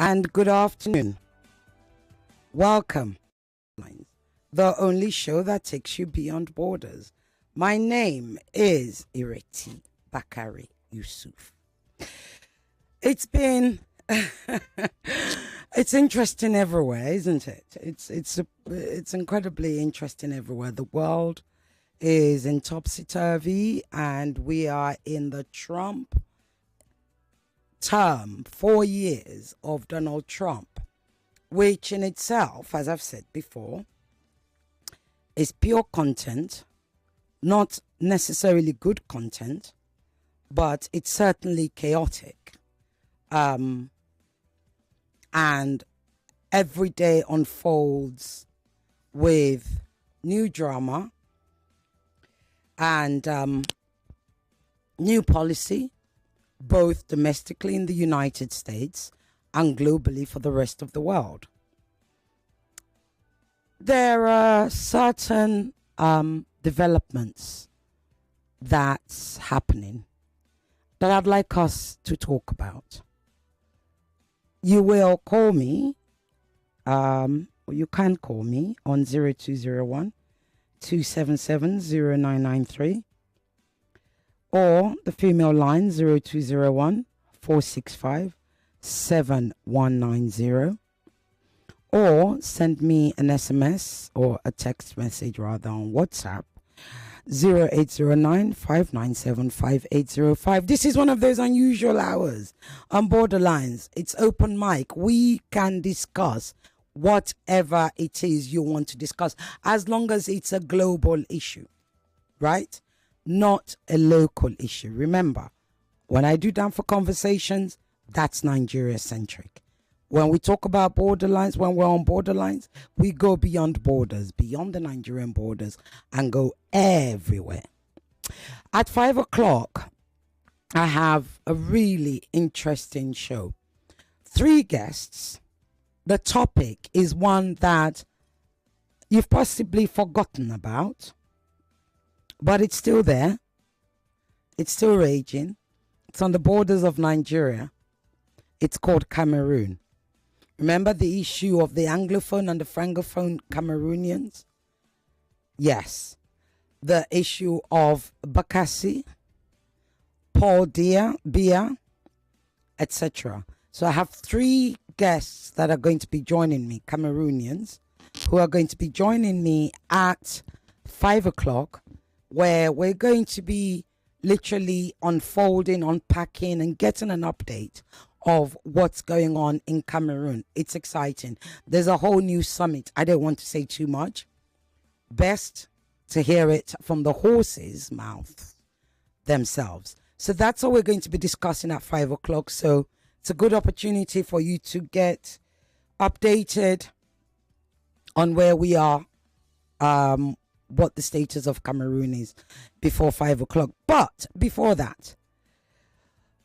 and good afternoon. Welcome, the only show that takes you beyond borders. My name is Ireti Bakare-Yusuf. It's been it's interesting everywhere, isn't it? It's incredibly interesting everywhere. The world is in topsy-turvy, and we are in the Trump term, 4 years of Donald Trump, which in itself, as I've said before, is pure content, not necessarily good content, but it's certainly chaotic. And every day unfolds with new drama and new policy, both domestically in the United States and globally for the rest of the world. There are certain developments that's happening that I'd like us to talk about. You will call me, or you can call me on 0201 277 0993, or the female line 0201 465 7190, or send me an SMS or a text message rather on WhatsApp 0809 597 5805. This is one of those unusual hours on Borderlines. It's open mic. We can discuss whatever it is you want to discuss, as long as it's a global issue, right? Not a local issue. Remember, when I do Down for Conversations, that's Nigeria centric. When we talk about borderlines, when we're on borderlines, we go beyond borders, beyond the Nigerian borders, and go everywhere. At 5 o'clock, I have a really interesting show. 3 guests. The topic is one that you've possibly forgotten about, but it's still there. It's still raging. It's on the borders of Nigeria. It's called Cameroon. Remember the issue of the Anglophone and the Francophone Cameroonians? Yes. The issue of Bakassi, Paul Biya, etc. So I have 3 guests that are going to be joining me, Cameroonians, who are going to be joining me at 5 o'clock, where we're going to be literally unfolding, unpacking, and getting an update of what's going on in Cameroon. It's exciting. There's a whole new summit. I don't want to say too much. Best to hear it from the horses' mouths themselves. So that's what we're going to be discussing at 5 o'clock. So it's a good opportunity for you to get updated on where we are, what the status of Cameroon is before 5 o'clock. But before that,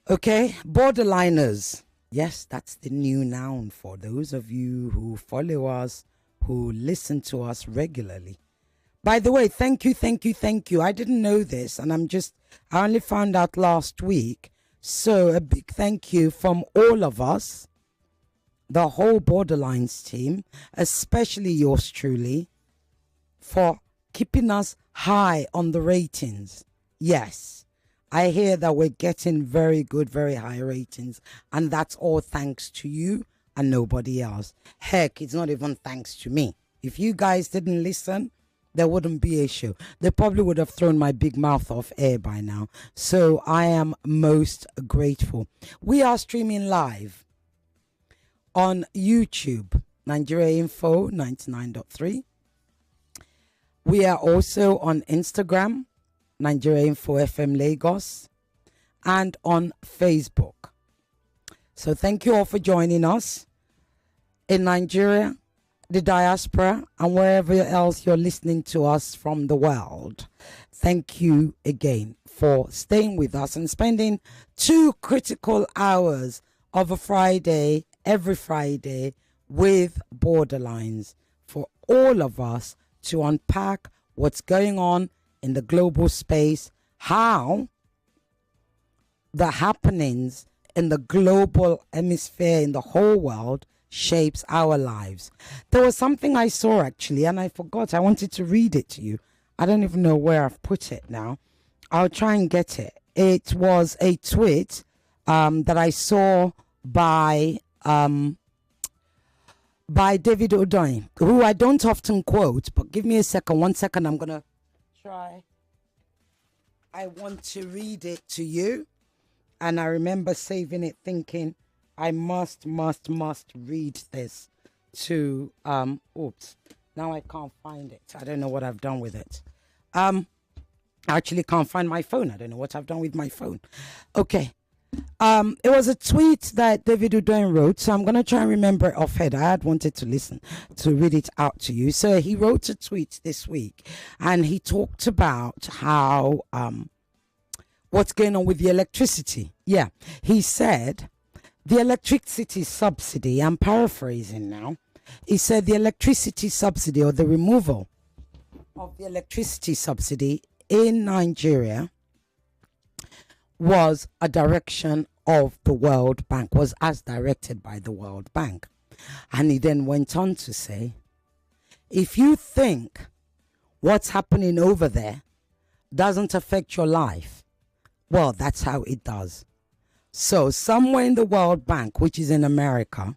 okay, borderliners. Yes, that's the new noun for those of you who follow us, who listen to us regularly. By the way, thank you. I didn't know this, and I only found out last week. So a big thank you from all of us, the whole Borderlines team, especially yours truly, for keeping us high on the ratings. Yes, I hear that we're getting very good, very high ratings, and that's all thanks to you and nobody else. Heck, it's not even thanks to me. If you guys didn't listen, there wouldn't be a show. They probably would have thrown my big mouth off air by now. So I am most grateful. We are streaming live on YouTube, Nigeria Info 99.3. We are also on Instagram, Nigeria Info FM Lagos, and on Facebook. So thank you all for joining us in Nigeria, the diaspora, and wherever else you're listening to us from the world. Thank you again for staying with us and spending 2 critical hours of a Friday, every Friday, with Borderlines, for all of us to unpack what's going on in the global space, how the happenings in the global hemisphere, in the whole world, shapes our lives. There was something I saw actually, and I forgot. I wanted to read it to you. I don't even know where I've put it now. I'll try and get it. It was a tweet that I saw by David Odoin, who I don't often quote, but give me a second. 1 second, I'm going to try. I want to read it to you. And I remember saving it thinking, I must read this to, oops, now I can't find it. I don't know what I've done with it. I actually can't find my phone. I don't know what I've done with my phone. Okay. It was a tweet that David Udoin wrote, so I'm going to try and remember it offhand. I had wanted to listen to read it out to you. So he wrote a tweet this week, and he talked about how, what's going on with the electricity. Yeah, he said, the electricity subsidy, I'm paraphrasing now, he said the electricity subsidy, or the removal of the electricity subsidy in Nigeria was a direction of the World Bank, was as directed by the World Bank. And he then went on to say, if you think what's happening over there doesn't affect your life, well, that's how it does. So somewhere in the World Bank, which is in America,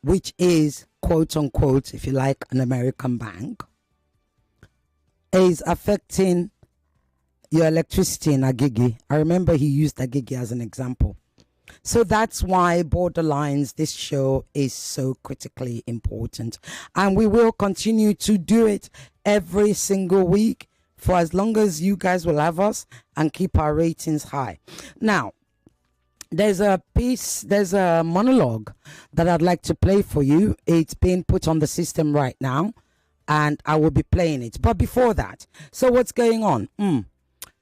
which is, quote unquote, if you like, an American bank, is affecting your electricity in Agigi. I remember he used Agigi as an example. So that's why Borderlines, this show, is so critically important. And we will continue to do it every single week for as long as you guys will have us and keep our ratings high. Now, there's a monologue that I'd like to play for you. It's being put on the system right now, and I will be playing it. But before that, so what's going on?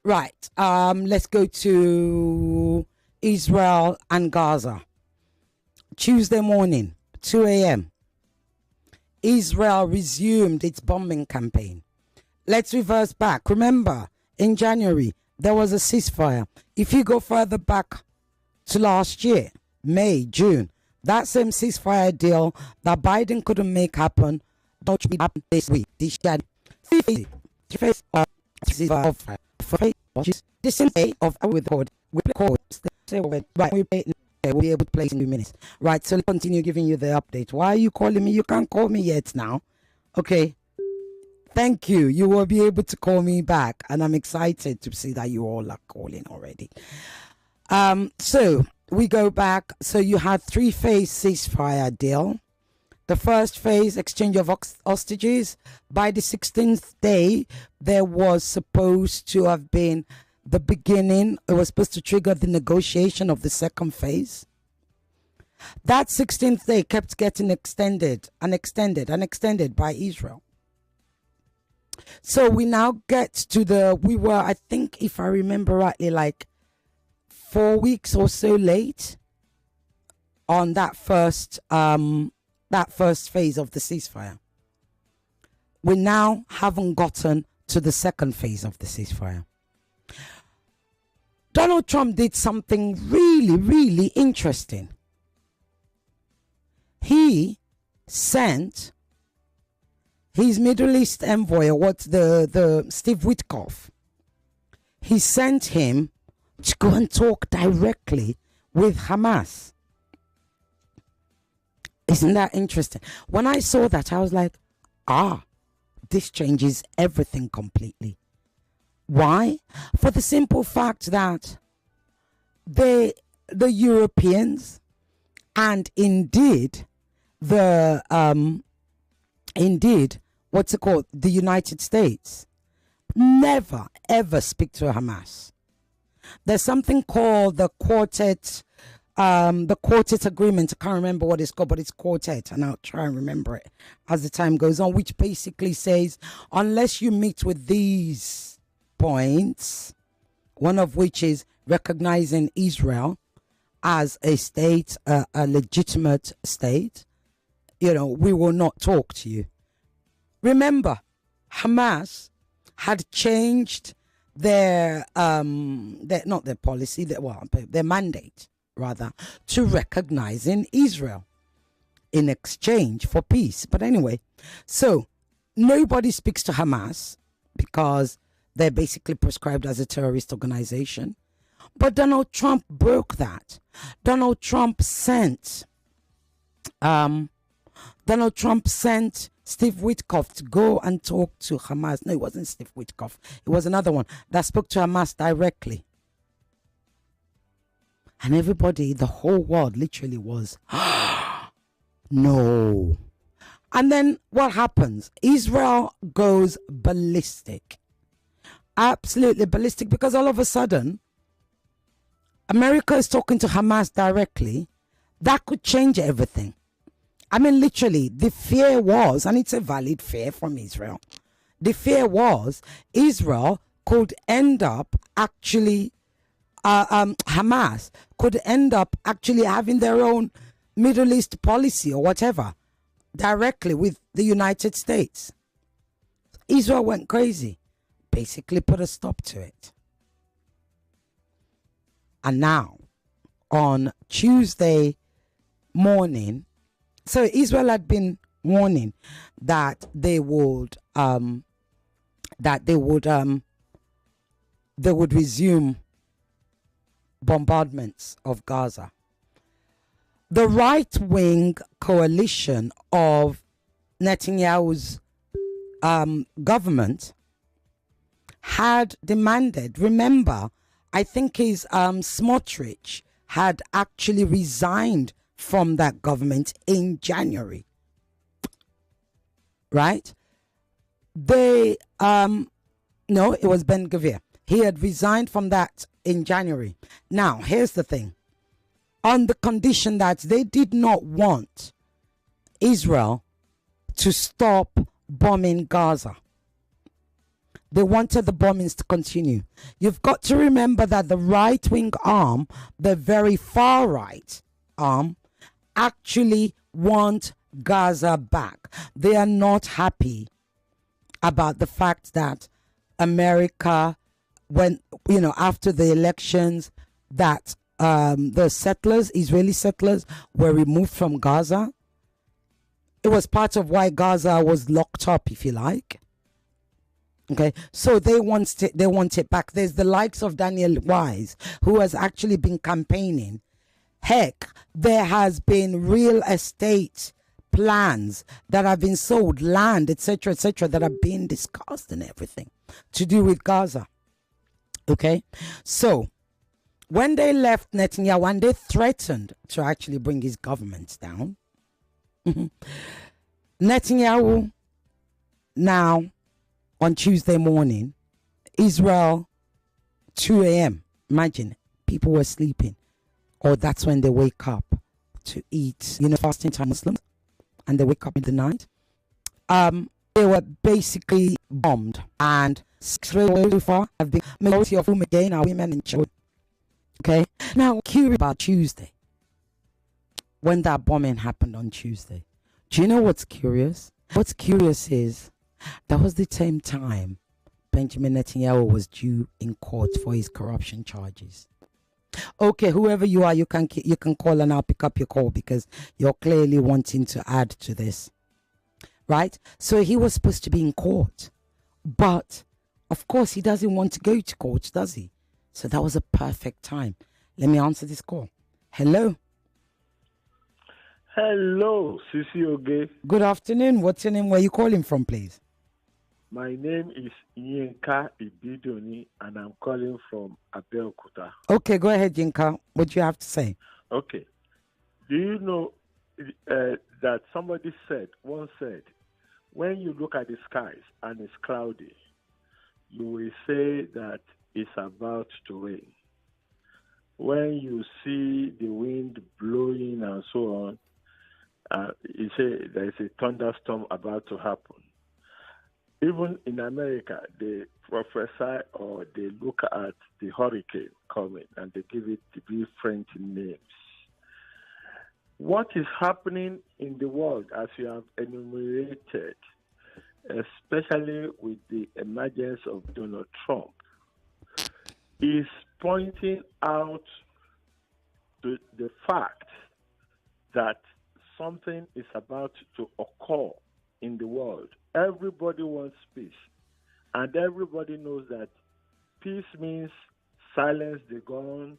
Right, let's go to Israel and Gaza. Tuesday morning, 2 a.m. Israel resumed its bombing campaign. Let's reverse back. Remember, in January, there was a ceasefire. If you go further back to last year, May, June, that same ceasefire deal that Biden couldn't make happen, don't happen this week. This the same day of with code, we right, we'll be able to play in 2 minutes. Right, so let's continue giving you the update. Why are you calling me? You can't call me yet now. Okay. Thank you. You will be able to call me back, and I'm excited to see that you all are calling already. So we go back. So you had 3-phase ceasefire deal. The first phase, exchange of hostages. By the 16th day, there was supposed to have been the beginning. It was supposed to trigger the negotiation of the second phase. That 16th day kept getting extended and extended and extended by Israel. So we now get to we were, I think, if I remember rightly, like 4 weeks or so late on that first phase of the ceasefire. We now haven't gotten to the second phase of the ceasefire. Donald Trump did something really, really interesting. He sent his Middle East envoy, the Steve Witkoff, he sent him to go and talk directly with Hamas. Isn't that interesting? When I saw that, I was like, this changes everything completely. Why? For the simple fact that the Europeans and indeed the United States never ever speak to Hamas. There's something called the quartet agreement. I can't remember what it's called, but it's quartet, and I'll try and remember it as the time goes on, which basically says unless you meet with these points, one of which is recognizing Israel as a state, a legitimate state, we will not talk to you. Remember, Hamas had changed not their policy, their mandate rather, to recognizing Israel in exchange for peace. But anyway, so nobody speaks to Hamas because they're basically prescribed as a terrorist organization. But Donald Trump broke that. Donald Trump sent Steve Witkoff to go and talk to Hamas. No, it wasn't Steve Witkoff. It was another one that spoke to Hamas directly. And everybody, the whole world literally was, no. And then what happens? Israel goes ballistic. Absolutely ballistic, because all of a sudden, America is talking to Hamas directly. That could change everything. I mean, literally, the fear was, and it's a valid fear from Israel, the fear was Israel could end up actually, Hamas could end up actually having their own Middle East policy or whatever, directly with the United States. Israel went crazy, basically put a stop to it. And now, on Tuesday morning, so Israel had been warning that they would resume bombardments of Gaza. The right-wing coalition of Netanyahu's government had demanded, remember, I think his Smotrich had actually resigned from that government in January. Right? They, no, it was Ben-Gvir. He had resigned from that in January. Now, here's the thing. On the condition that they did not want Israel to stop bombing Gaza. They wanted the bombings to continue. You've got to remember that the right-wing arm, the very far-right arm, actually want Gaza back. They are not happy about the fact that America, when, after the elections, that the settlers, Israeli settlers, were removed from Gaza. It was part of why Gaza was locked up, if you like. Okay, so they want it back. There's the likes of Daniel Wise, who has actually been campaigning. Heck, there has been real estate plans that have been sold, land, etc., that are being discussed and everything to do with Gaza. Okay, so when they left Netanyahu and they threatened to actually bring his government down, Netanyahu now, on Tuesday morning, Israel, 2 a.m. Imagine, people were sleeping. Or that's when they wake up to eat, fasting time Muslims. And they wake up in the night. They were basically bombed. And so far, have been majority of whom again are women and children. Okay? Now, curious about Tuesday. When that bombing happened on Tuesday. Do you know what's curious? What's curious is, that was the same time Benjamin Netanyahu was due in court for his corruption charges. Okay, whoever you are, you can call and I'll pick up your call because you're clearly wanting to add to this. Right? So he was supposed to be in court. But, of course, he doesn't want to go to court, does he? So that was a perfect time. Let me answer this call. Hello? Hello, Sisi Oge. Good afternoon. What's your name? Where are you calling from, please? My name is Yinka Ibidoni, and I'm calling from Abeokuta. Okay, go ahead, Yinka. What do you have to say? Okay. Do you know that somebody once said, when you look at the skies and it's cloudy, you will say that it's about to rain. When you see the wind blowing and so on, you say there is a thunderstorm about to happen. Even in America, they prophesy or they look at the hurricane coming and they give it different names. What is happening in the world, as you have enumerated, especially with the emergence of Donald Trump, is pointing out the fact that something is about to occur in the world. Everybody wants peace, and everybody knows that peace means silence the gun,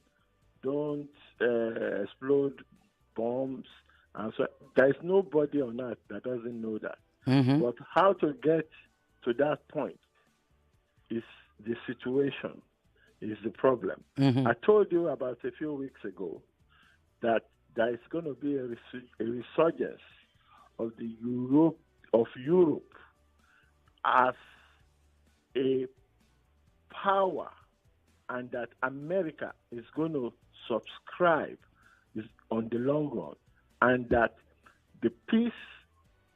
don't explode bombs, and so there is nobody on earth that doesn't know that. Mm-hmm. But how to get to that point is the situation, is the problem. Mm-hmm. I told you about a few weeks ago that there is going to be a resurgence of Europe as a power, and that America is going to subscribe on the long run, and that the peace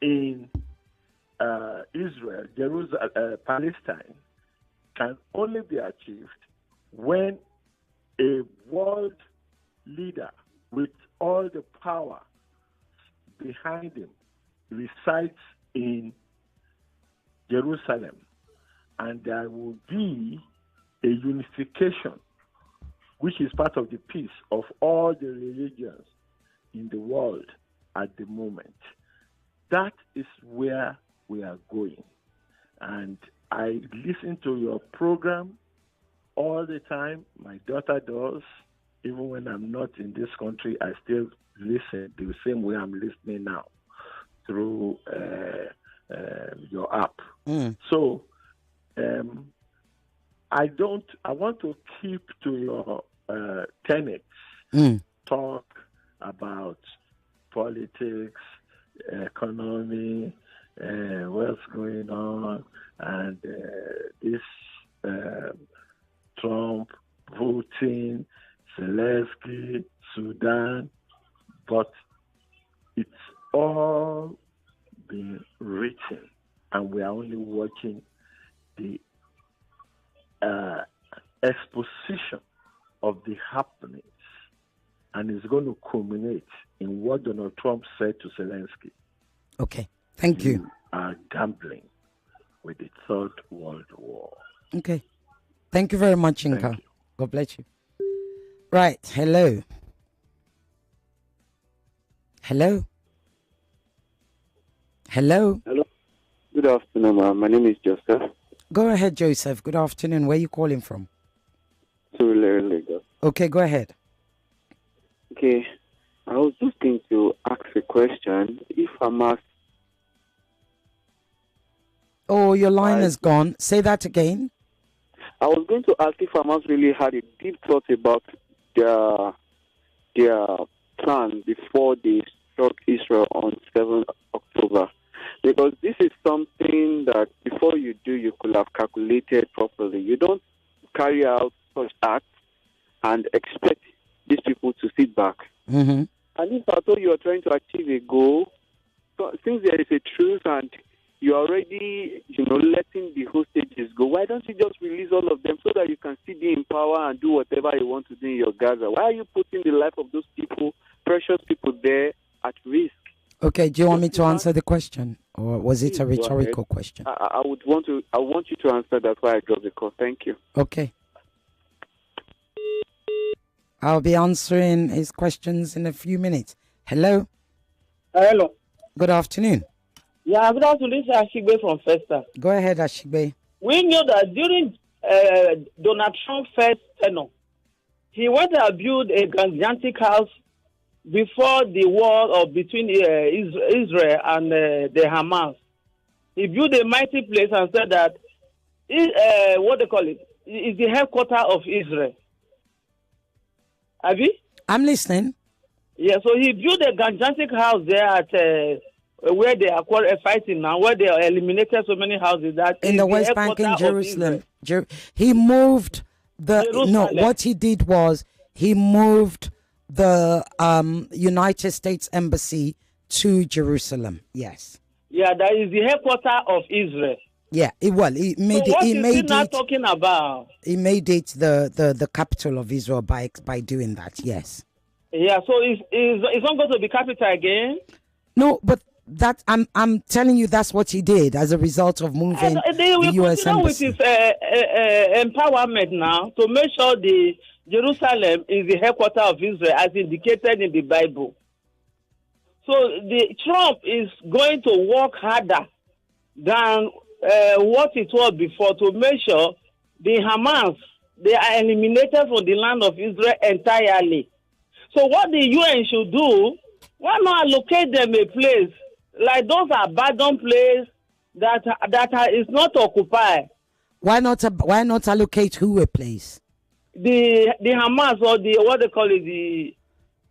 in Israel, Jerusalem, Palestine can only be achieved when a world leader with all the power behind him resides in Jerusalem, and there will be a unification, which is part of the peace of all the religions in the world at the moment. That is where we are going. And I listen to your program all the time. My daughter does. Even when I'm not in this country, I still listen the same way I'm listening now through your app. Mm. So I want to keep to your tenets. Talk about politics, economy, what's going on, and this Trump, Putin, Zelensky, Sudan, but it's all been written, and we are only watching the exposition of the happenings, and it's going to culminate in what Donald Trump said to Zelensky. Okay, thank you. You are gambling with the Third World War. Okay, thank you very much, Inka. God bless you. Right, hello. Hello. Hello. Hello. Good afternoon, ma'am. My name is Joseph. Go ahead, Joseph. Good afternoon. Where are you calling from? Surulere, Lagos. Okay, go ahead. Okay. I was just going to ask a question. If Hamas... Oh, your line is gone. Say that again. I was going to ask if Hamas really had a deep thought about their plan before they struck Israel on 7th October. Because this is something that before you do, you could have calculated properly. You don't carry out such acts and expect these people to sit back. Mm-hmm. And if at all you are trying to achieve a goal, so since there is a truce and you're already, letting the hostages go, why don't you just release all of them so that you can still be in power and do whatever you want to do in your Gaza? Why are you putting the life of those people, precious people there, at risk? Okay, do you want me to answer the question, or was it a Please rhetorical question? I want you to answer. That's why I dropped the call. Thank you. Okay. I'll be answering his questions in a few minutes. Hello. Hello. Good afternoon. Yeah, good afternoon. This is Ashigbe from Festa. Go ahead, Ashigbe. We know that during Donald Trump's first tenure, he went and built a gigantic house before the war between Israel and the Hamas. He built a mighty place and said that what they call it is the headquarters of Israel. Abi? I'm listening. Yeah, so he built a gigantic house there at where they are fighting now, where they eliminated so many houses. That in the West Bank in Jerusalem. He moved what he did was he moved the United States Embassy to Jerusalem. Yes. Yeah, that is the headquarters of Israel. Yeah, he made so it. He made he not it. Talking about? He made it the capital of Israel by doing that. Yes. Yeah, so it's not going to be capital again. No, but that I'm telling you that's what he did as a result of moving They will the U.S. continue with embassy. his empowerment now to make sure the Jerusalem is the headquarters of Israel, as indicated in the Bible. So the Trump is going to work harder than what it was before to make sure the Hamas, they are eliminated from the land of Israel entirely. So what the UN should do, why not allocate them a place like those abandoned places that is not occupied? Why not allocate who a place? The Hamas, or the what they call it,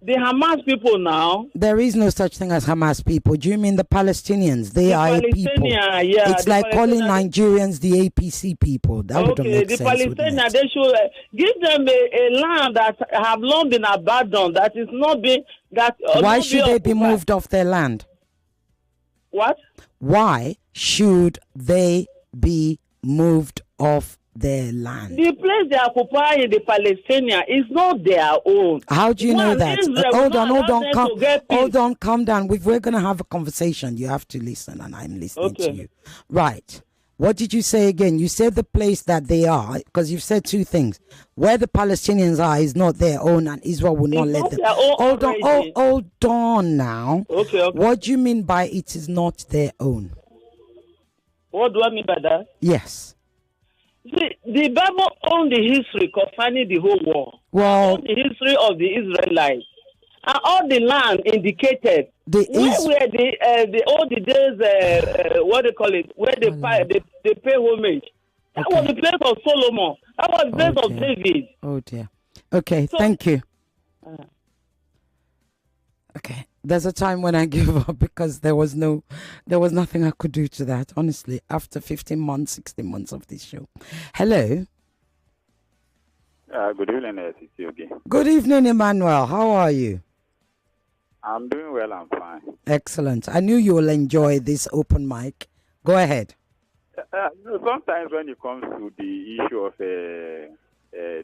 the Hamas people now. There is no such thing as Hamas people. Do you mean the Palestinians? They are a people. Yeah, it's like calling Nigerians the APC people. That wouldn't make sense. Okay, the Palestinians, they should give them a land that have long been abandoned, that is not being that. Why should they be moved off their land? What? Why should they be moved off their land? The place they occupy in the Palestinian is not their own. How do you know that? Hold on, calm down. We're going to have a conversation. You have to listen, and I'm listening to you. Right. What did you say again? You said the place that they are, because you've said two things. Where the Palestinians are is not their own, and Israel will not let them. Hold on now. Okay. What do you mean by it is not their own? What do I mean by that? Yes. The Bible owns the history concerning the whole world. Well, the history of the Israelites. And all the land indicated where were the all the days what they call it, where they pay homage. That was the place of Solomon. That was the place of David. Oh dear. Okay, so, thank you. Okay. There's a time when I give up because there was nothing I could do to that, honestly, after 15 months, 16 months of this show. Hello. Good evening, Sisi. Good evening, Emmanuel. How are you? I'm doing well, I'm fine. Excellent. I knew you will enjoy this open mic. Go ahead. Sometimes when it comes to the issue of the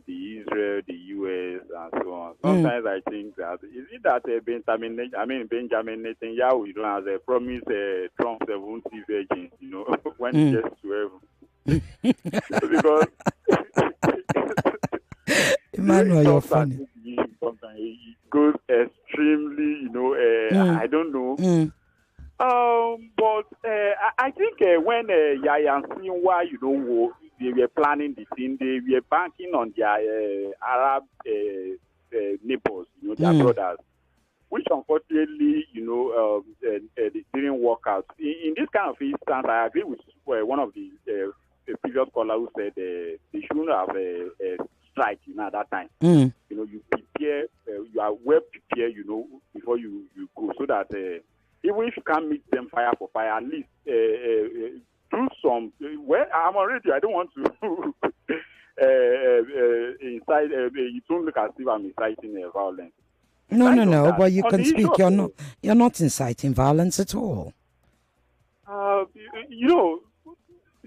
Israel, the US, and so on, sometimes I think that, is it that Benjamin Netanyahu has promised Trump 70 virgins, when he gets to heaven? Because Emmanuel, you're funny. Sometimes it goes extremely, I don't know. But I think when Yaya and Sinwa, they were planning the thing, they were banking on their Arab neighbors, their brothers, which unfortunately, they didn't work out. In this kind of instance, I agree with one of the previous callers who said they shouldn't have a strike, at that time. You prepare, you are well prepared, before you go, so that even if you can't meet them fire for fire, at least do some. Well, I'm already. I don't want to incite. You don't look as if I'm inciting violence. No. But you can speak. You're not inciting violence at all.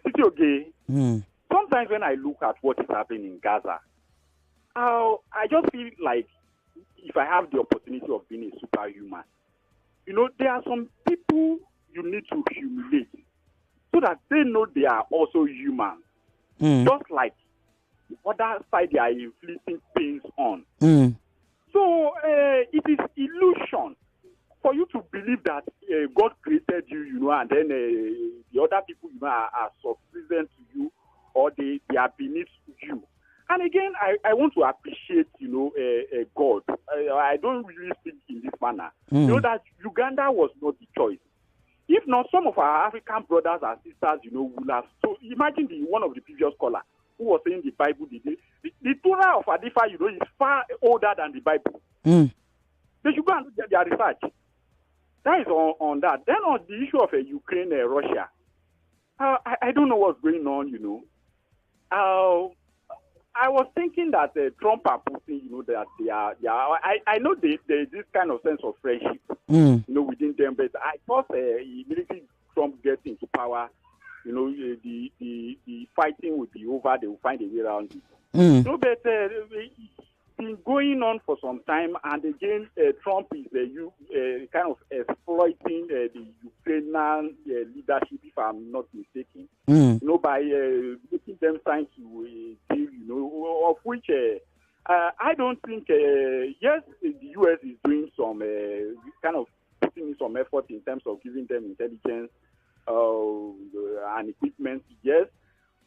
It's okay. Sometimes when I look at what is happening in Gaza, I just feel like if I have the opportunity of being a superhuman, there are some people you need to humiliate so that they know they are also human. Just like the other side they are inflicting pains on. So it is illusion for you to believe that God created you, and then the other people are subservient to you, or they are beneath you. And again, I want to appreciate, God. I don't really speak in this manner. That Uganda was not the choice. If not, some of our African brothers and sisters, would have. So imagine one of the previous callers who was saying the Bible, the Torah of Adifa, is far older than the Bible. They should go and do their research. That is on that. Then on the issue of Ukraine, Russia, I don't know what's going on, I was thinking that Trump and Putin, that they are I know there is this kind of sense of friendship, within them. But I thought immediately Trump gets into power, the fighting would be over. They will find a way around it. But been going on for some time, and again, Trump is kind of exploiting the Ukrainian leadership, if I'm not mistaken, by making them sign to a deal, of which I don't think, yes, the U.S. is doing some kind of putting in some effort in terms of giving them intelligence and equipment, yes,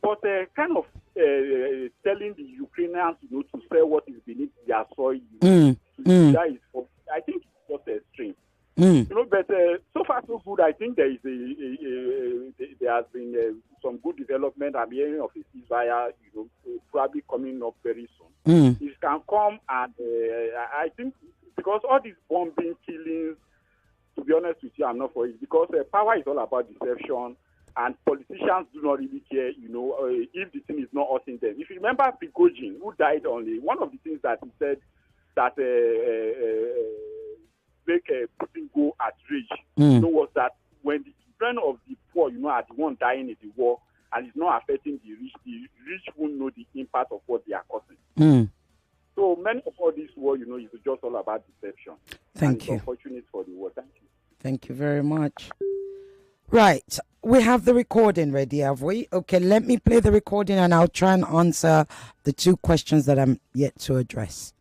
but kind of telling the Ukrainians, to sell what is beneath their soil. That is, I think, it's just extreme. But so far so good. I think there is there has been some good development. I'm hearing of a ceasefire, probably coming up very soon. It can come, and I think because all these bombing, killings, to be honest with you, I'm not for it, because power is all about deception. And politicians do not really care, if the thing is not hurting them. If you remember Prigozhin, who died only, one of the things that he said that make Putin go at rage, was that when the children of the poor, are the one dying in the war, and it's not affecting the rich won't know the impact of what they are causing. So many of all this war, is just all about deception. Thank you. It's unfortunate for the war. Thank you. Thank you very much. Right. We have the recording ready, have we? Okay, let me play the recording and I'll try and answer the two questions that I'm yet to address.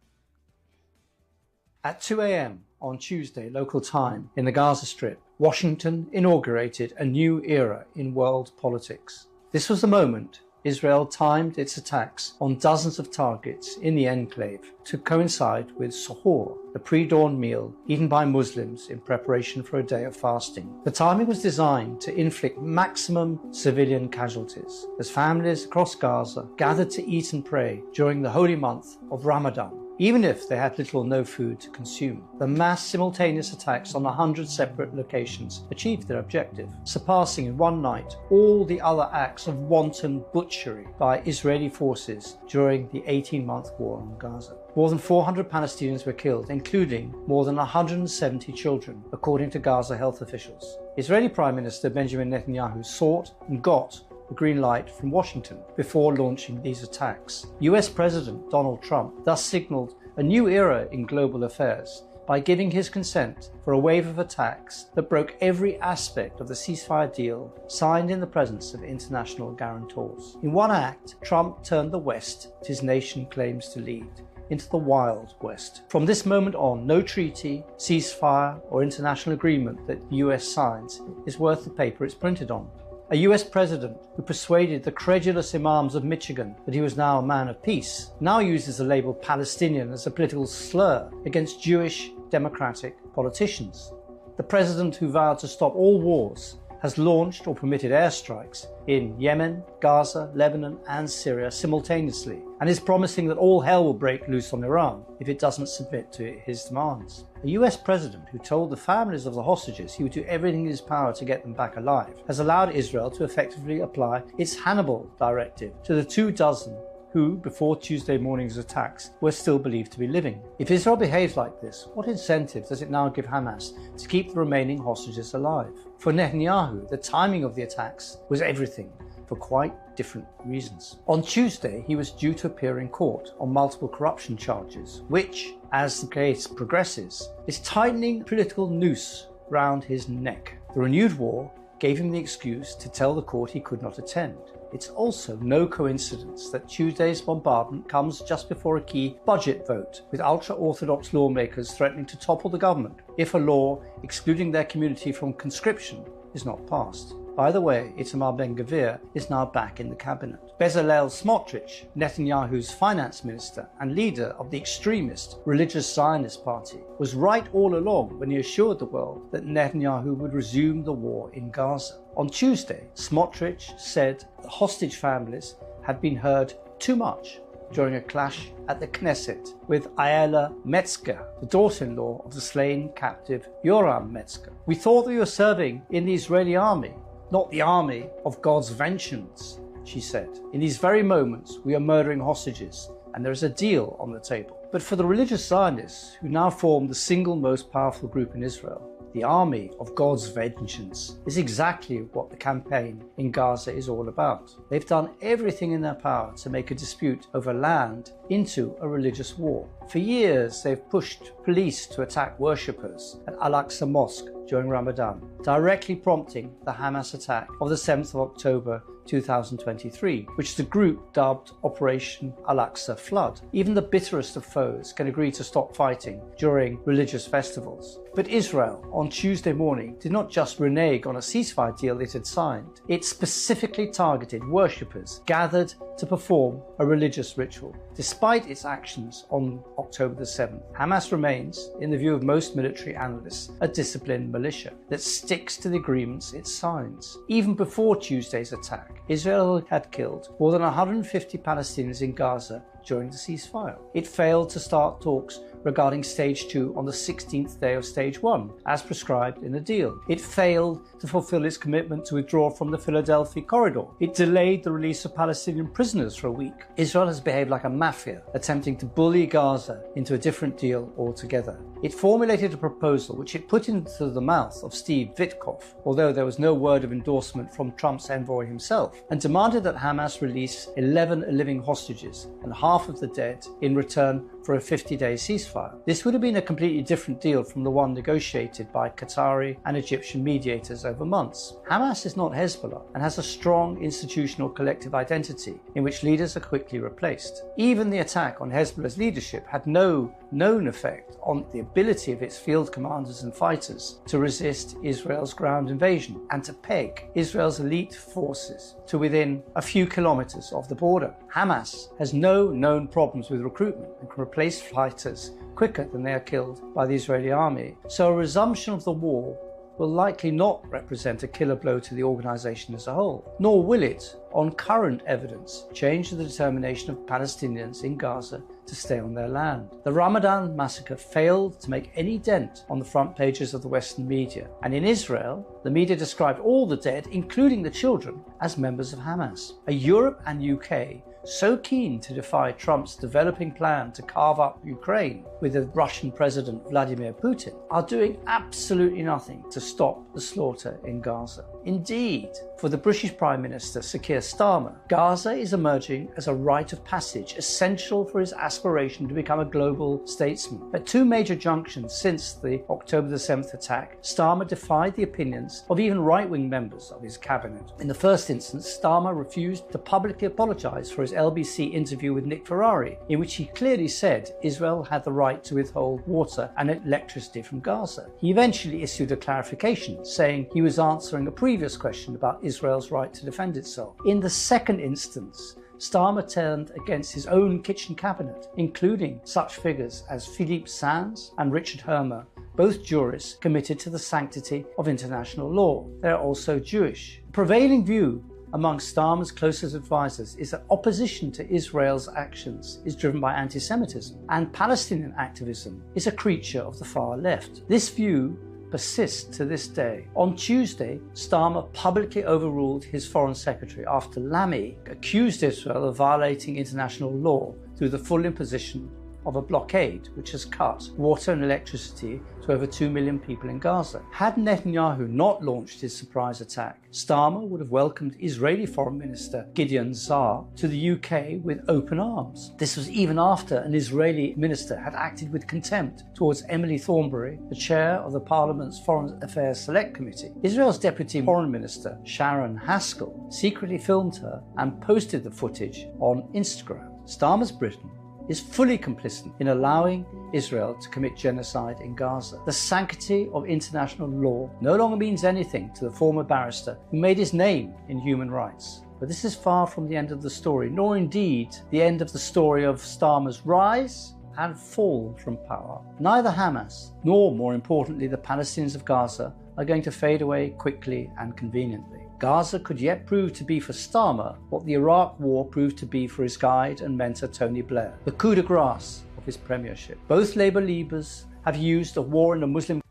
At 2 a.m. on Tuesday, local time, in the Gaza Strip, Washington inaugurated a new era in world politics. This was the moment Israel timed its attacks on dozens of targets in the enclave to coincide with Suhoor, the pre-dawn meal eaten by Muslims in preparation for a day of fasting. The timing was designed to inflict maximum civilian casualties as families across Gaza gathered to eat and pray during the holy month of Ramadan. Even if they had little or no food to consume, the mass simultaneous attacks on 100 separate locations achieved their objective, surpassing in one night all the other acts of wanton butchery by Israeli forces during the 18-month war on Gaza. More than 400 Palestinians were killed, including more than 170 children, according to Gaza health officials. Israeli Prime Minister Benjamin Netanyahu sought and got the green light from Washington before launching these attacks. US President Donald Trump thus signaled a new era in global affairs by giving his consent for a wave of attacks that broke every aspect of the ceasefire deal signed in the presence of international guarantors. In one act, Trump turned the West his nation claims to lead into the Wild West. From this moment on, no treaty, ceasefire, or international agreement that the US signs is worth the paper it's printed on. A US president who persuaded the credulous imams of Michigan that he was now a man of peace now uses the label Palestinian as a political slur against Jewish democratic politicians. The president who vowed to stop all wars has launched or permitted airstrikes in Yemen, Gaza, Lebanon and Syria simultaneously, and is promising that all hell will break loose on Iran if it doesn't submit to his demands. A US president who told the families of the hostages he would do everything in his power to get them back alive has allowed Israel to effectively apply its Hannibal directive to the 24 who, before Tuesday morning's attacks, were still believed to be living. If Israel behaves like this, what incentive does it now give Hamas to keep the remaining hostages alive? For Netanyahu, the timing of the attacks was everything, for quite different reasons. On Tuesday, he was due to appear in court on multiple corruption charges, which, as the case progresses, is tightening the political noose round his neck. The renewed war gave him the excuse to tell the court he could not attend. It's also no coincidence that Tuesday's bombardment comes just before a key budget vote, with ultra-Orthodox lawmakers threatening to topple the government if a law excluding their community from conscription is not passed. By the way, Itamar Ben-Gvir is now back in the cabinet. Bezalel Smotrich, Netanyahu's finance minister and leader of the extremist religious Zionist party, was right all along when he assured the world that Netanyahu would resume the war in Gaza. On Tuesday, Smotrich said the hostage families had been heard too much during a clash at the Knesset with Ayala Metzger, the daughter-in-law of the slain captive Yoram Metzger. We thought that you were serving in the Israeli army, not the army of God's vengeance, she said. In these very moments, we are murdering hostages, and there is a deal on the table. But for the religious Zionists, who now form the single most powerful group in Israel, the army of God's vengeance is exactly what the campaign in Gaza is all about. They've done everything in their power to make a dispute over land into a religious war. For years, they've pushed police to attack worshippers at Al-Aqsa Mosque during Ramadan, directly prompting the Hamas attack of the 7th of October 2023, which the group dubbed Operation Al-Aqsa Flood. Even the bitterest of foes can agree to stop fighting during religious festivals. But Israel, on Tuesday morning, did not just renege on a ceasefire deal it had signed. It specifically targeted worshippers gathered to perform a religious ritual. Despite its actions on October the 7th, Hamas remains, in the view of most military analysts, a disciplined militia that sticks to the agreements it signs. Even before Tuesday's attack, Israel had killed more than 150 Palestinians in Gaza during the ceasefire. It failed to start talks regarding Stage 2 on the 16th day of Stage 1, as prescribed in the deal. It failed to fulfill its commitment to withdraw from the Philadelphia corridor. It delayed the release of Palestinian prisoners for a week. Israel has behaved like a mafia, attempting to bully Gaza into a different deal altogether. It formulated a proposal which it put into the mouth of Steve Witkoff, although there was no word of endorsement from Trump's envoy himself, and demanded that Hamas release 11 living hostages and half of the dead in return for a 50-day ceasefire. This would have been a completely different deal from the one negotiated by Qatari and Egyptian mediators over months. Hamas is not Hezbollah and has a strong institutional collective identity in which leaders are quickly replaced. Even the attack on Hezbollah's leadership had no known effect on the ability of its field commanders and fighters to resist Israel's ground invasion and to peg Israel's elite forces to within a few kilometers of the border. Hamas has no known problems with recruitment and can replace fighters quicker than they are killed by the Israeli army. So a resumption of the war will likely not represent a killer blow to the organization as a whole, nor will it, on current evidence, change the determination of Palestinians in Gaza to stay on their land. The Ramadan massacre failed to make any dent on the front pages of the Western media, and in Israel, the media described all the dead, including the children, as members of Hamas. Europe and UK, so keen to defy Trump's developing plan to carve up Ukraine with the Russian President Vladimir Putin, are doing absolutely nothing to stop the slaughter in Gaza. Indeed, for the British Prime Minister Sir Keir Starmer, Gaza is emerging as a rite of passage essential for his aspiration to become a global statesman. At two major junctions since the October the 7th attack, Starmer defied the opinions of even right-wing members of his cabinet. In the first instance, Starmer refused to publicly apologise for his LBC interview with Nick Ferrari, in which he clearly said Israel had the right to withhold water and electricity from Gaza. He eventually issued a clarification, saying he was answering a previous question about Israel's right to defend itself. In the second instance, Starmer turned against his own kitchen cabinet, including such figures as Philippe Sands and Richard Hermer, both jurists committed to the sanctity of international law. They are also Jewish. The prevailing view among Starmer's closest advisors is that opposition to Israel's actions is driven by anti-Semitism, and Palestinian activism is a creature of the far left. This view persists to this day. On Tuesday, Starmer publicly overruled his foreign secretary after Lamy accused Israel of violating international law through the full imposition of a blockade which has cut water and electricity to over 2 million people in Gaza. Had Netanyahu not launched his surprise attack, Starmer would have welcomed Israeli Foreign Minister Gideon Saar to the UK with open arms. This was even after an Israeli minister had acted with contempt towards Emily Thornberry, the chair of the Parliament's Foreign Affairs Select Committee. Israel's Deputy Foreign Minister Sharon Haskell secretly filmed her and posted the footage on Instagram. Starmer's Britain is fully complicit in allowing Israel to commit genocide in Gaza. The sanctity of international law no longer means anything to the former barrister who made his name in human rights. But this is far from the end of the story, nor indeed the end of the story of Starmer's rise and fall from power. Neither Hamas, nor more importantly the Palestinians of Gaza, are going to fade away quickly and conveniently. Gaza could yet prove to be for Starmer what the Iraq War proved to be for his guide and mentor Tony Blair, the coup de grace of his premiership. Both Labour leaders have used a war in a Muslim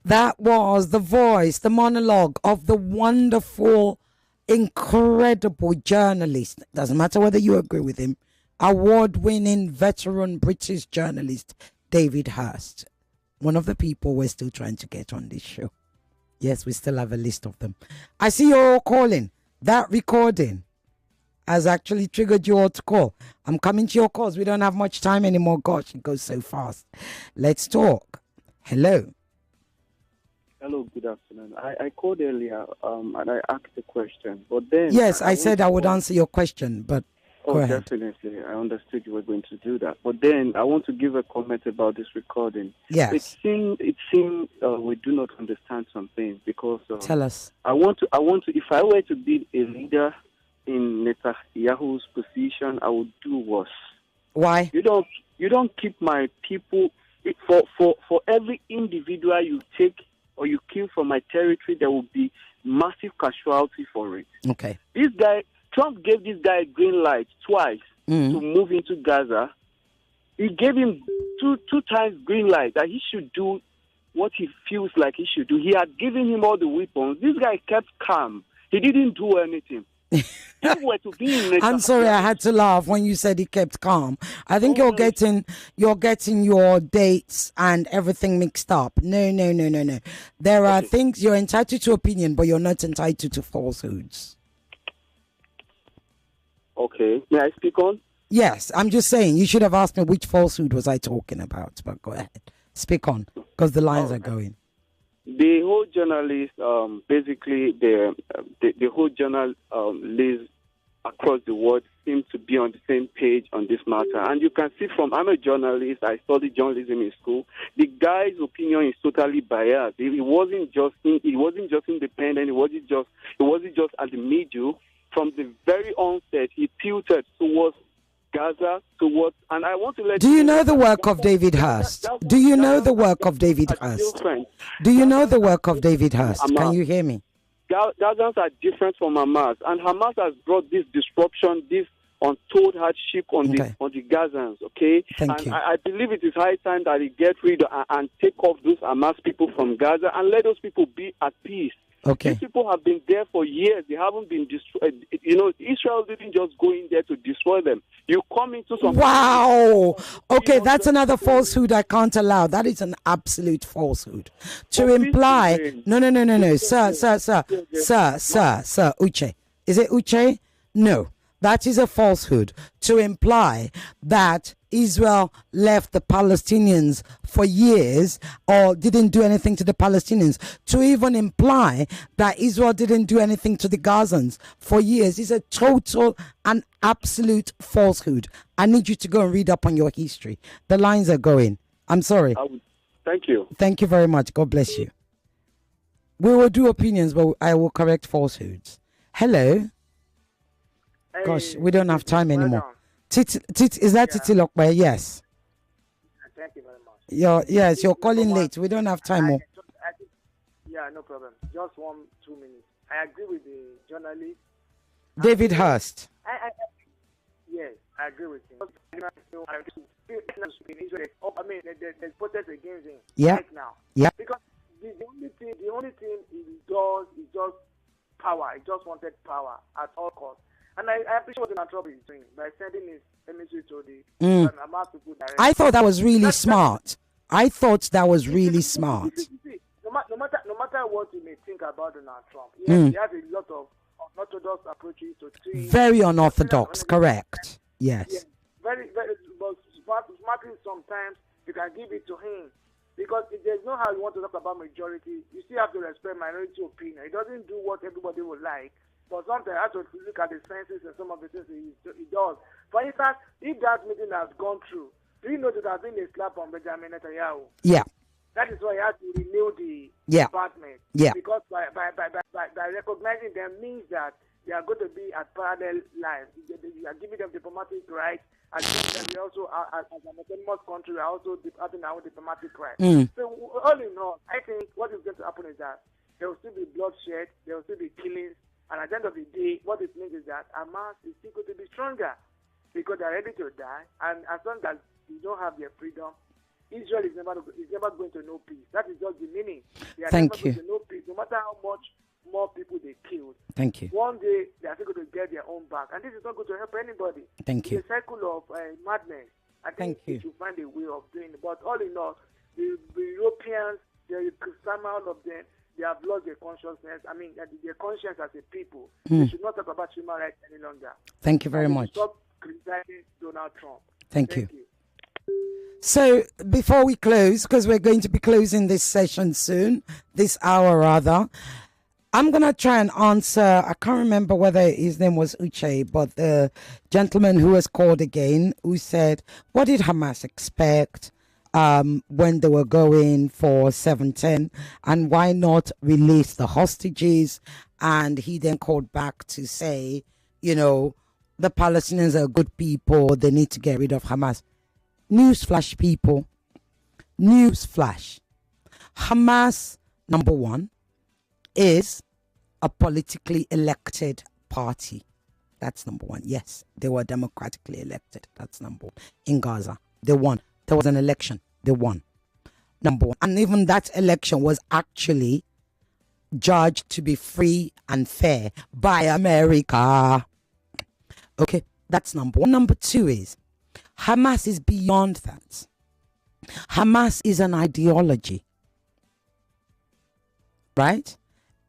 That was the voice, the monologue of the wonderful, incredible journalist. Doesn't matter whether you agree with him. Award-winning veteran British journalist David Hirst. One of the people we're still trying to get on this show. Yes, we still have a list of them. I see you're all calling. That recording has actually triggered you all to call. I'm coming to your calls. We don't have much time anymore. Gosh, it goes so fast. Let's talk. Hello. Hello, good afternoon. I called earlier and I asked a question, but then... Yes, I said I would answer your question, but go ahead. Definitely. I understood you were going to do that. But then I want to give a comment about this recording. Yes. It seems we do not understand something because... Tell us. I want to, if I were to be a leader in Netanyahu's position, I would do worse. Why? You don't keep my people... For every individual you take or you kill from my territory, there will be massive casualty for it. Okay. This guy, Trump gave this guy a green light twice to move into Gaza. He gave him two times green light that he should do what he feels like he should do. He had given him all the weapons. This guy kept calm. He didn't do anything. I'm sorry, I had to laugh when you said he kept calm. I think you're getting your dates and everything mixed up. No. There are things you're entitled to opinion, but you're not entitled to falsehoods. Okay, may I speak on? Yes, I'm just saying you should have asked me which falsehood was I talking about. But go ahead, speak on, because the lines are going. The whole journalist, basically, the whole journal lives across the world seem to be on the same page on this matter. And you can see I'm a journalist. I studied journalism in school. The guy's opinion is totally biased. He wasn't just independent. It wasn't just at the middle. From the very onset, he tilted towards Gaza, and I want to let Do you know the work of David Hurst? Do you know the work of David Hurst? Do you know the work of David Hurst? Can you hear me? Gazans are different from Hamas, and Hamas has brought this disruption, this untold hardship on the Gazans. Okay, Thank you. I believe it is high time that he get rid and take off those Hamas people from Gaza and let those people be at peace. Okay. These people have been there for years. They haven't been destroyed. Israel didn't just go in there to destroy them. You come into some... Wow. Okay, that's another falsehood I can't allow. That is an absolute falsehood. To imply... No. Sir, Uche. Is it Uche? No. That is a falsehood. To imply that Israel left the Palestinians for years or didn't do anything to the Palestinians, to even imply that Israel didn't do anything to the Gazans for years is a total and absolute falsehood. I need you to go and read up on your history. The lines are going. I'm sorry. Thank you. Thank you very much. God bless you. We will do opinions, but I will correct falsehoods. Hello. Gosh, we don't have time anymore. Is that Titi Lokbe? Yes. Thank you very much. You're calling late. We don't have time more. Yeah, no problem. Just 1-2 minutes. I agree with the journalist. David Hurst. Yes, I agree with him. There's protest against him right now. Yeah. Because the only thing he does is just power. He just wanted power at all costs. And I appreciate what Donald Trump is doing by sending his emissary to the Hamas people directly. I thought that was really smart. No matter what you may think about Donald Trump, he has a lot of unorthodox approaches to things. Very unorthodox, correct. Yes. Yeah, very, very, but smartly sometimes you can give it to him. Because if there's no how you want to talk about majority, you still have to respect minority opinion. He doesn't do what everybody would like. But sometimes I have to look at the senses and some of the things he does. For instance, if that meeting has gone through, do you know that there has been a slap on Benjamin Netanyahu? Yeah. That is why he has to renew the department. Yeah. Because by recognizing them means that they are going to be at parallel lines. You are giving them diplomatic rights, and we also, as an autonomous country, are also having our diplomatic rights. So all in all, I think what is going to happen is that there will still be bloodshed, there will still be killings. And at the end of the day, what it means is that Hamas is still going to be stronger because they're ready to die. And as long as you don't have their freedom, Israel is never going to know peace. That is just the meaning. They are never going to know peace, no matter how much more people they killed. Thank you. One day, they are still going to get their own back. And this is not going to help anybody. Thank you. It's a cycle of madness. I think we should find a way of doing it. But all in all, the Europeans, the Christian, all of them, they have lost their consciousness. I mean, their conscience as a people. They should not talk about human rights any longer. Thank you very much. Stop criticizing Donald Trump. Thank you. So before we close, because we're going to be closing this session soon, this hour rather, I'm going to try and answer. I can't remember whether his name was Uche, but the gentleman who was called again, who said, what did Hamas expect when they were going for 710, and why not release the hostages? And he then called back to say, you know, the Palestinians are good people. They need to get rid of Hamas. Newsflash, people. Newsflash. Hamas, number one, is a politically elected party. That's number one. Yes, they were democratically elected. That's number one. In Gaza, they won. There was an election. They won. Number one. And even that election was actually judged to be free and fair by America. Okay, that's number one. Number two is Hamas is beyond that. Hamas is an ideology. Right?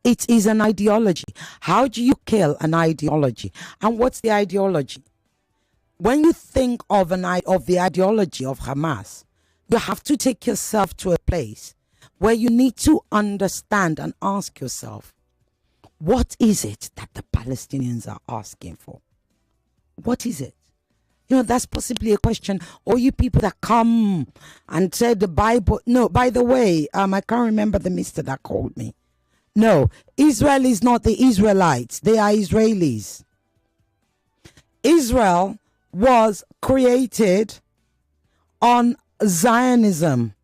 It is an ideology. How do you kill an ideology? And what's the ideology? When you think of the ideology of Hamas, you have to take yourself to a place where you need to understand and ask yourself, what is it that the Palestinians are asking for? What is it? You know, that's possibly a question. Or you people that come and say the Bible. No, by the way, I can't remember the mister that called me. No, Israel is not the Israelites. They are Israelis. Israel was created on Zionism.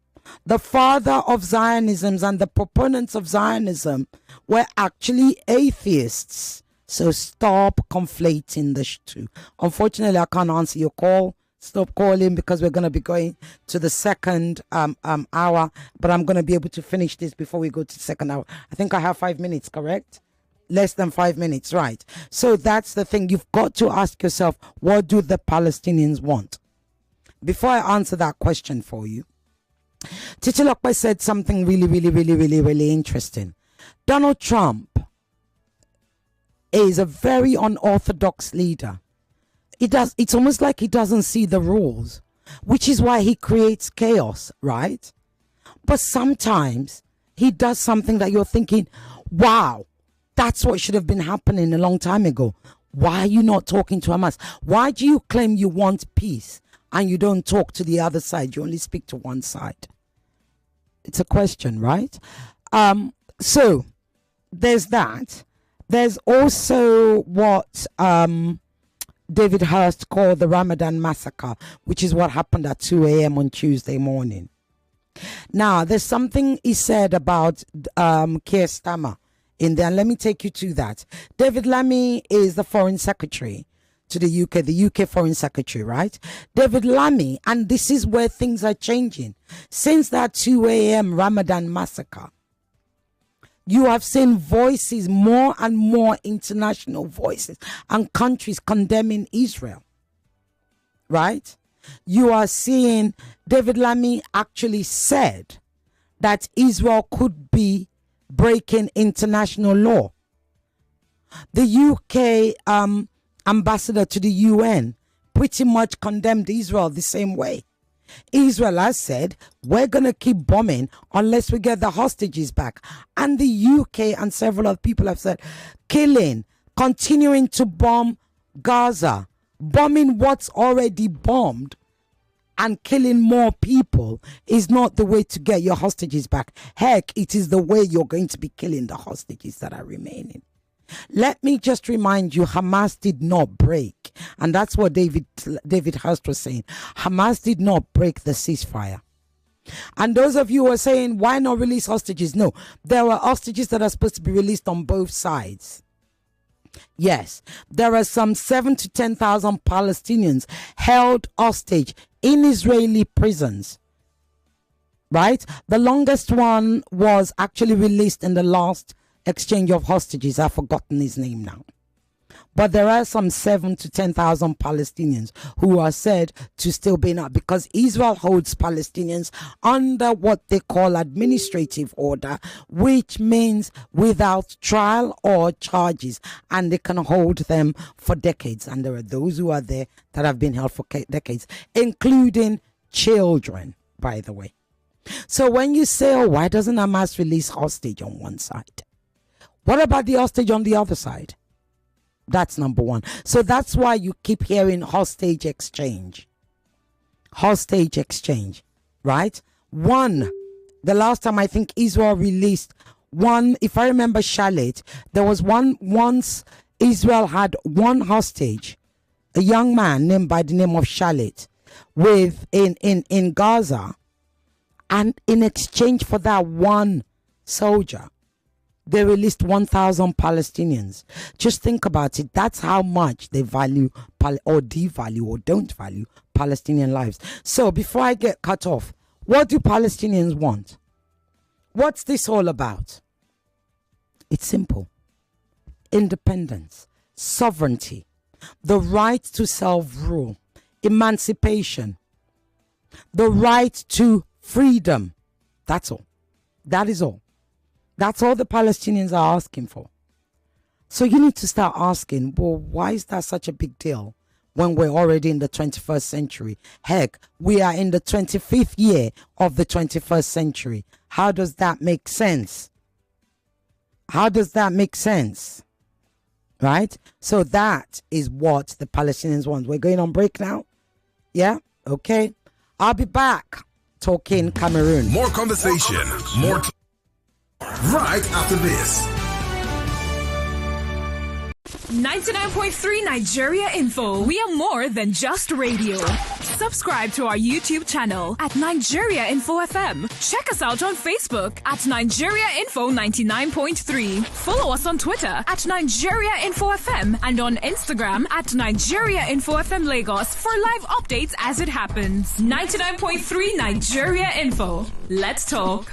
The father of Zionism and the proponents of Zionism were actually atheists. So stop conflating the two. Unfortunately, I can't answer your call. Stop calling because we're going to be going to the second hour. But I'm going to be able to finish this before we go to the second hour. I think I have 5 minutes, correct? Less than 5 minutes, right? So that's the thing. You've got to ask yourself, what do the Palestinians want? Before I answer that question for you, Titilokwe said something really interesting. Donald Trump is a very unorthodox leader. It's almost like he doesn't see the rules, which is why he creates chaos, right? But sometimes he does something that you're thinking, wow, that's what should have been happening a long time ago. Why are you not talking to Hamas? Why do you claim you want peace and you don't talk to the other side? You only speak to one side. It's a question, right? So there's that. There's also what David Hurst called the Ramadan massacre, which is what happened at 2 a.m. on Tuesday morning. Now, there's something he said about Keir Starmer in there. And let me take you to that. David Lammy is the Foreign Secretary to the UK Foreign Secretary, right? David Lammy, and this is where things are changing. Since that 2 a.m. Ramadan massacre, you have seen voices, more and more international voices and countries condemning Israel, right? You are seeing David Lammy actually said that Israel could be breaking international law. The UK ambassador to the UN pretty much condemned Israel the same way. Israel has said, we're going to keep bombing unless we get the hostages back. And the UK and several other people have said, continuing to bomb Gaza, bombing what's already bombed and killing more people is not the way to get your hostages back. Heck, it is the way you're going to be killing the hostages that are remaining. Let me just remind you, Hamas did not break. And that's what David Hurst was saying. Hamas did not break the ceasefire. And those of you who are saying, why not release hostages? No, there were hostages that are supposed to be released on both sides. Yes, there are some 7,000 to 10,000 Palestinians held hostage in Israeli prisons. Right? The longest one was actually released in the last exchange of hostages. I've forgotten his name now. But there are some 7 to 10,000 Palestinians who are said to still be not, because Israel holds Palestinians under what they call administrative order, which means without trial or charges, and they can hold them for decades. And there are those who are there that have been held for decades, including children, by the way. So when you say, oh, why doesn't Hamas release hostage on one side? What about the hostage on the other side? That's number one. So that's why you keep hearing hostage exchange. Hostage exchange, right? The last time I think Israel released one, if I remember Shalit, there was once Israel had one hostage, a young man named by the name of Shalit, in Gaza. And in exchange for that one soldier, they released 1,000 Palestinians. Just think about it. That's how much they value or devalue or don't value Palestinian lives. So before I get cut off, what do Palestinians want? What's this all about? It's simple. Independence, sovereignty, the right to self-rule, emancipation, the right to freedom. That's all. That is all. That's all the Palestinians are asking for. So you need to start asking, well, why is that such a big deal when we're already in the 21st century? Heck, we are in the 25th year of the 21st century. How does that make sense? How does that make sense? Right? So that is what the Palestinians want. We're going on break now? Yeah? Okay. I'll be back talking Cameroon. More conversation. More right after this. 99.3 Nigeria Info. We are more than just radio. Subscribe to our YouTube channel at Nigeria Info FM. Check us out on Facebook at Nigeria Info 99.3. Follow us on Twitter at Nigeria Info FM and on Instagram at Nigeria Info FM Lagos for live updates as it happens. 99.3 Nigeria Info. Let's talk.